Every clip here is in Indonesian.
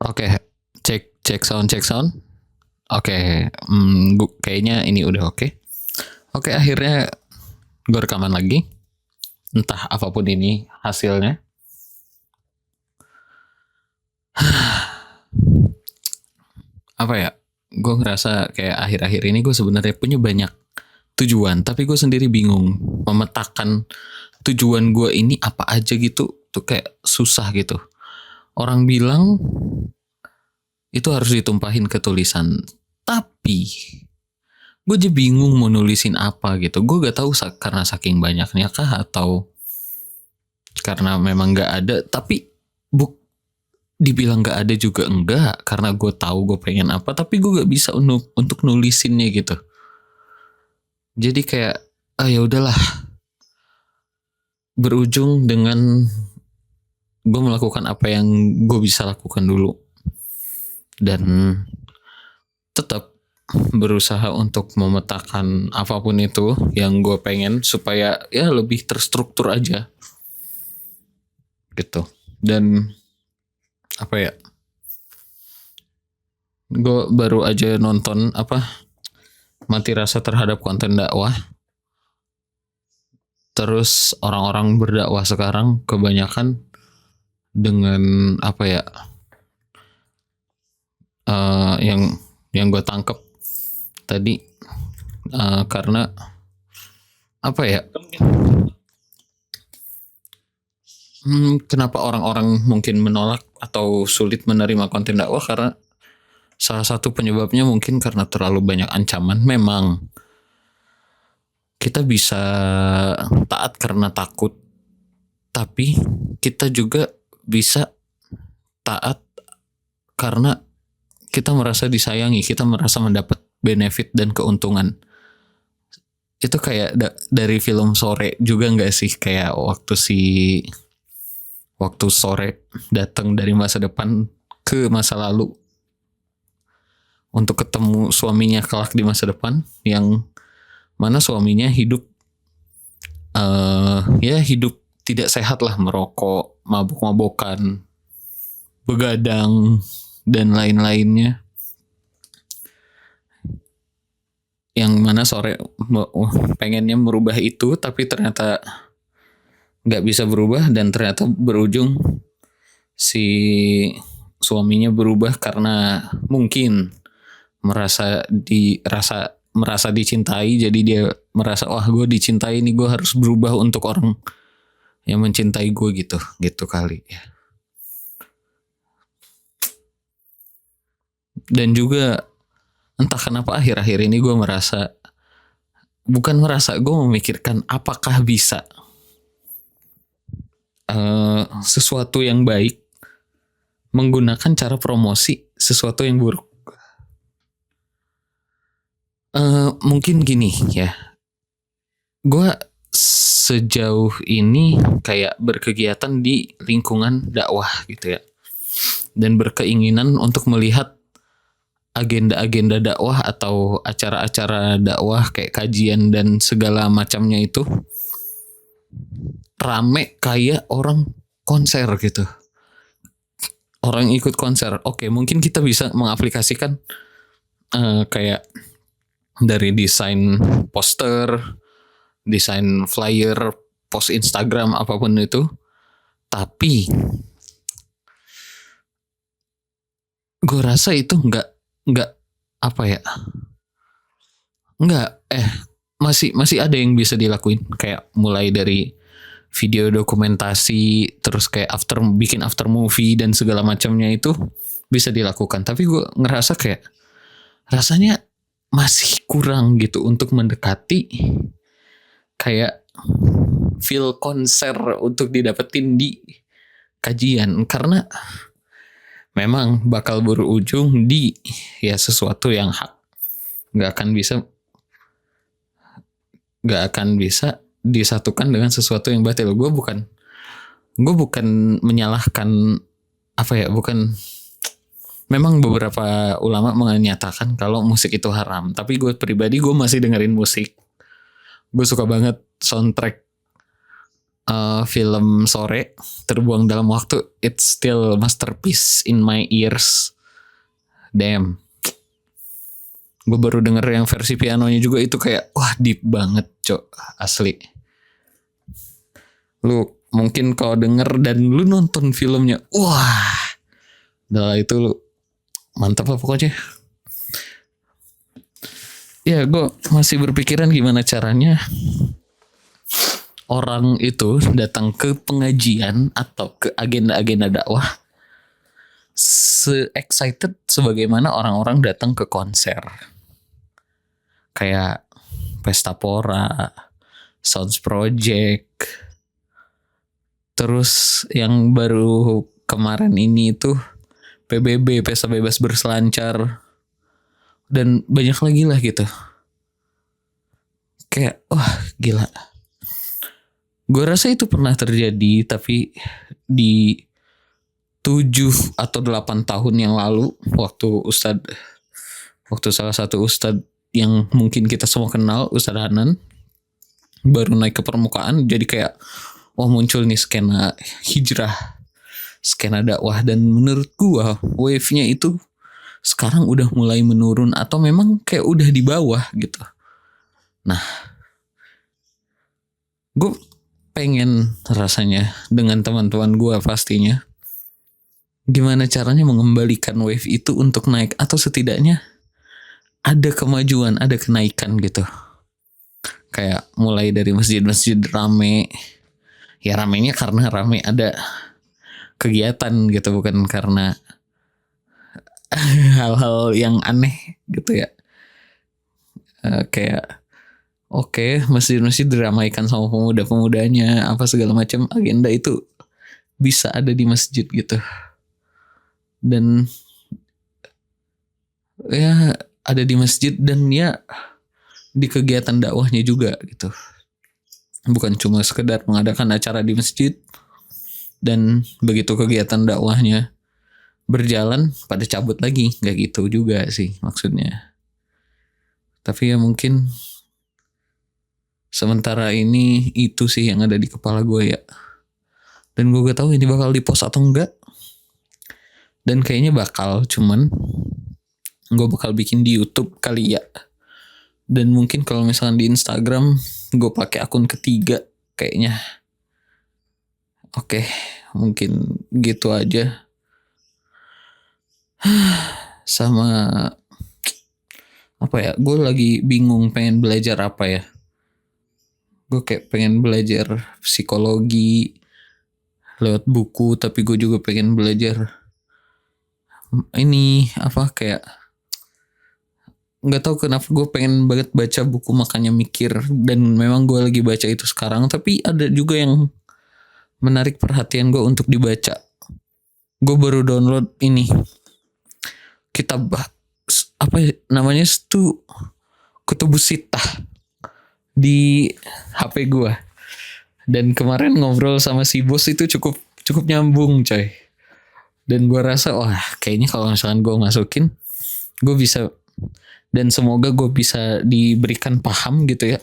Oke, cek cek sound cek sound. Oke, kayaknya ini udah oke. Oke, akhirnya gue rekaman lagi. Entah apapun ini hasilnya. Apa ya? Gue ngerasa kayak akhir-akhir ini gue sebenarnya punya banyak tujuan, tapi gue sendiri bingung memetakan tujuan gue ini apa aja gitu. Tuh kayak susah gitu. Orang bilang itu harus ditumpahin ke tulisan, tapi gue aja bingung mau nulisin apa gitu. Gue gak tahu karena saking banyaknya kah atau karena memang gak ada. Tapi buk dibilang gak ada juga enggak, karena gue tahu gue pengen apa, tapi gue gak bisa untuk nulisinnya gitu. Jadi kayak ya udahlah, berujung dengan gue melakukan apa yang gue bisa lakukan dulu dan tetap berusaha untuk memetakan apapun itu yang gue pengen supaya ya lebih terstruktur aja gitu. Dan apa ya, gue baru aja nonton mati rasa terhadap konten dakwah. Terus orang-orang berdakwah sekarang kebanyakan dengan apa ya, yang gue tangkep tadi, karena apa ya, kenapa orang-orang mungkin menolak atau sulit menerima konten dakwah, karena salah satu penyebabnya mungkin karena terlalu banyak ancaman. Memang kita bisa taat karena takut, tapi kita juga bisa taat karena kita merasa disayangi, kita merasa mendapat benefit dan keuntungan. Itu kayak dari film Sore juga nggak sih, kayak waktu Sore datang dari masa depan ke masa lalu untuk ketemu suaminya kelak di masa depan, yang mana suaminya hidup hidup tidak sehat lah, merokok, mabuk-mabukan, begadang dan lain-lainnya. Yang mana Sore pengennya merubah itu, tapi ternyata nggak bisa berubah, dan ternyata berujung si suaminya berubah karena mungkin merasa dicintai. Jadi dia merasa, wah gue dicintai nih, gue harus berubah untuk orang yang mencintai gue gitu kali ya. Dan juga entah kenapa akhir-akhir ini gue gue memikirkan apakah bisa sesuatu yang baik menggunakan cara promosi sesuatu yang buruk. Mungkin gini ya, gue sejauh ini kayak berkegiatan di lingkungan dakwah gitu ya, dan berkeinginan untuk melihat agenda-agenda dakwah atau acara-acara dakwah kayak kajian dan segala macamnya itu rame kayak orang konser gitu. Orang ikut konser. Oke, mungkin kita bisa mengaplikasikan kayak dari desain poster, desain flyer, post Instagram, apapun itu. Tapi gue rasa itu nggak apa ya, masih ada yang bisa dilakuin, kayak mulai dari video dokumentasi, terus kayak bikin after movie dan segala macamnya itu bisa dilakukan. Tapi gue ngerasa kayak rasanya masih kurang gitu untuk mendekati kayak feel konser untuk didapetin di kajian, karena memang bakal berujung di ya sesuatu yang hak, nggak akan bisa disatukan dengan sesuatu yang batil. Gue bukan menyalahkan memang beberapa ulama menyatakan kalau musik itu haram, tapi gue pribadi gue masih dengerin musik. Gue suka banget soundtrack film sore terbuang dalam waktu, it's still masterpiece in my ears. Damn. Gue baru denger yang versi pianonya juga, itu kayak wah deep banget cok, asli. Lu mungkin kalau denger dan lu nonton filmnya, wah udah itu lu mantap lah pokoknya. Ya gue masih berpikiran gimana caranya orang itu datang ke pengajian atau ke agenda-agenda dakwah se-excited sebagaimana orang-orang datang ke konser. Kayak Pesta Pora, Sounds Project. Terus yang baru kemarin ini tuh PBB, Pesta Bebas Berselancar. Dan banyak lagi lah gitu. Kayak wah gila. Gue rasa itu pernah terjadi, tapi di 7 atau 8 tahun yang lalu, waktu salah satu ustadz yang mungkin kita semua kenal, Ustadz Hanan, baru naik ke permukaan, jadi kayak wah muncul nih skena hijrah, skena dakwah. Dan menurut gua wave-nya itu sekarang udah mulai menurun atau memang kayak udah di bawah gitu. Nah, gue pengen rasanya dengan teman-teman gue pastinya gimana caranya mengembalikan wave itu untuk naik, atau setidaknya ada kemajuan, ada kenaikan gitu. Kayak mulai dari masjid-masjid rame, ya ramenya karena rame ada kegiatan gitu, bukan karena hal-hal yang aneh gitu ya. Kayak oke, masjid-masjid diramaikan sama pemuda-pemudanya, apa segala macam agenda itu bisa ada di masjid gitu. Dan ya ada di masjid dan ya di kegiatan dakwahnya juga gitu. Bukan cuma sekedar mengadakan acara di masjid dan begitu kegiatan dakwahnya berjalan pada cabut lagi, nggak gitu juga sih maksudnya. Tapi ya mungkin sementara ini itu sih yang ada di kepala gue ya. Dan gue gak tahu ini bakal di-post atau enggak. Dan kayaknya bakal, cuman gue bakal bikin di YouTube kali ya. Dan mungkin kalau misalkan di Instagram gue pakai akun ketiga kayaknya. Oke, mungkin gitu aja. Sama apa ya, gue lagi bingung pengen belajar apa ya. Gue kayak pengen belajar psikologi lewat buku, tapi gue juga pengen belajar ini apa, kayak nggak tahu kenapa gue pengen banget baca buku Makanya Mikir, dan memang gue lagi baca itu sekarang. Tapi ada juga yang menarik perhatian gue untuk dibaca. Gue baru download ini kitab apa namanya itu, Kutubus Sittah di HP gue. Dan kemarin ngobrol sama si bos itu cukup nyambung coy. Dan gue rasa wah kayaknya kalau misalkan gue masukin, gue bisa, dan semoga gue bisa diberikan paham gitu ya.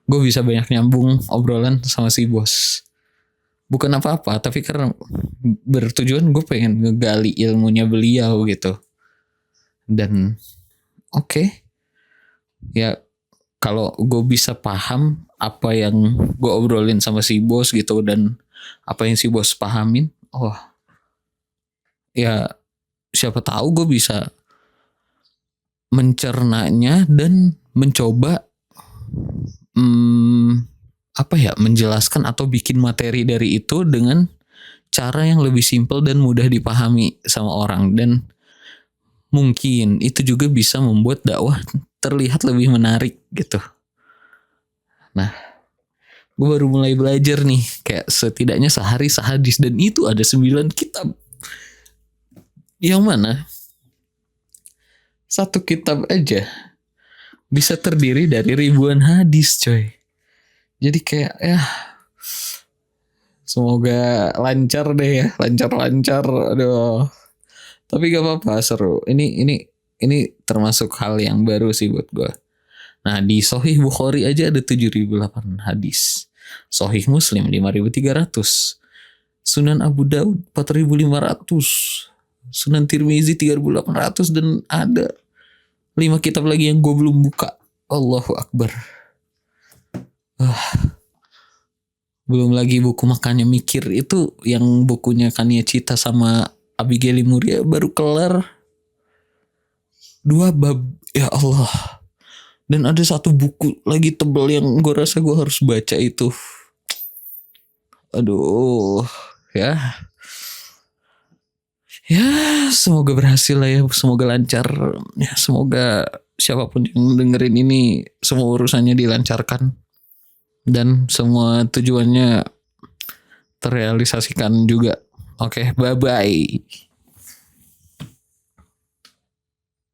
Gue bisa banyak nyambung obrolan sama si bos. Bukan apa-apa, tapi karena bertujuan gue pengen ngegali ilmunya beliau gitu. Dan oke. Ya kalau gue bisa paham apa yang gue obrolin sama si bos gitu, dan apa yang si bos pahamin, oh ya siapa tahu gue bisa mencernanya dan mencoba apa ya, menjelaskan atau bikin materi dari itu dengan cara yang lebih simpel dan mudah dipahami sama orang. Dan mungkin itu juga bisa membuat dakwah terlihat lebih menarik gitu. Nah, gue baru mulai belajar nih, kayak setidaknya sehari sehadis, dan itu ada 9 kitab. Yang mana satu kitab aja bisa terdiri dari ribuan hadis coy. Jadi kayak ya semoga lancar deh ya, lancar. Aduh. Tapi gak apa-apa, seru. Ini termasuk hal yang baru sih buat gue. Nah di Sahih Bukhari aja ada 7.008 hadis. Sahih Muslim 5.300, Sunan Abu Daud 4.500, Sunan Tirmizi 3.800, dan ada 5 kitab lagi yang gue belum buka. Allahu Akbar. Belum lagi buku Makanya Mikir itu yang bukunya Kania Cita sama Abigail Muria baru kelar 2 bab. Ya Allah. Dan ada 1 buku lagi tebal yang gue rasa gue harus baca itu. Aduh, ya. Ya, semoga berhasil lah ya, semoga lancar. Ya, semoga siapapun yang dengerin ini semua urusannya dilancarkan dan semua tujuannya terrealisasikan juga. Oke, bye-bye.